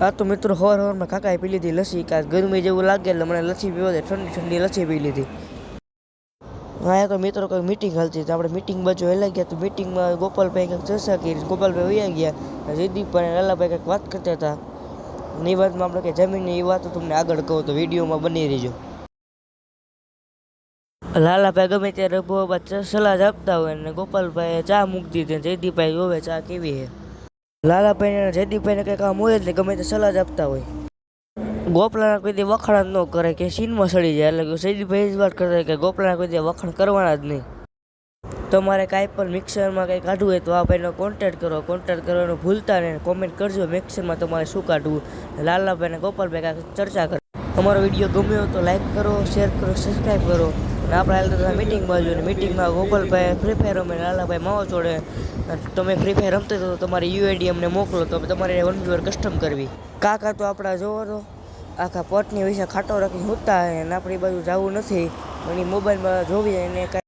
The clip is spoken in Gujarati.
આ તો મિત્રો હવારમાં કાકાએ પી લીધી લસ્સી, કાંઈ ગરમી જેવું લાગે એટલે મને લસ્સી પીવા દે, ઠંડી ઠંડી લસ્સી પી લીધી. હા તો મિત્રો કંઈક મિટિંગ હાલતી હતી, આપણે મિટિંગ બાજુ હેલા ગયા તો મિટિંગમાં ગોપાલભાઈ કંઈક ચર્ચા કરી, ગોપાલભાઈ વયા ગયા, જયદીપભાઈ અને લાલાભાઈ કંઈક વાત કરતા હતા. એ વાતમાં આપણે કંઈ જમીનની એ વાતો તમને આગળ કહું તો વિડીયોમાં બની રહીજો. લાલાભાઈ ગમે ત્યારે બાદ સલાહ જ આપતા હોય ને ગોપાલભાઈ ચા મૂકતી હતી, જયદીપભાઈ જોવે ચા કેવી છે. લાલાભાઈ અને જયદીપભાઈને કંઈક કામ હોય એટલે ગમે તે સલાહ જ આપતા હોય. ગોપલાના કોઈ દી વખાણ ન કરે કે સીનમાં સડી જાય, એટલે જયદીપભાઈ જ વાત કરતા કે ગોપલાના કોઈ દી વખાણ કરવાના જ નહીં. તમારે કાંઈ પણ મિક્સરમાં કંઈ કાઢવું હોય તો આ ભાઈનો કોન્ટેક્ટ કરો, કોન્ટેક્ટ કરવાનું ભૂલતા નહીં, કોમેન્ટ કરજો મિક્સરમાં તમારે શું કાઢવું. લાલાભાઈ અને ગોપાલભાઈ કાંઈક ચર્ચા કરે. અમારો વિડીયો ગમ્યો તો લાઈક કરો, શેર કરો, સબસ્ક્રાઈબ કરો. અને આપણે હાલ તો મિટિંગ બાજુ ને મિટિંગમાં ગોપાલભાઈ ફ્રી ફાયર રમે, લાલાભાઈ માવો ચોડે. તમે ફ્રી ફાયર રમતા તો તમારી યુઆઈડી અમને મોકલો તો તમારે 1v1 કસ્ટમ કરવી. કાકા તો આપણા જોવો તો આખા પટની વિશે ખાટો રાખીને સૂતા અને આપણી બાજુ જવું નથી, એની મોબાઈલમાં જોવી એને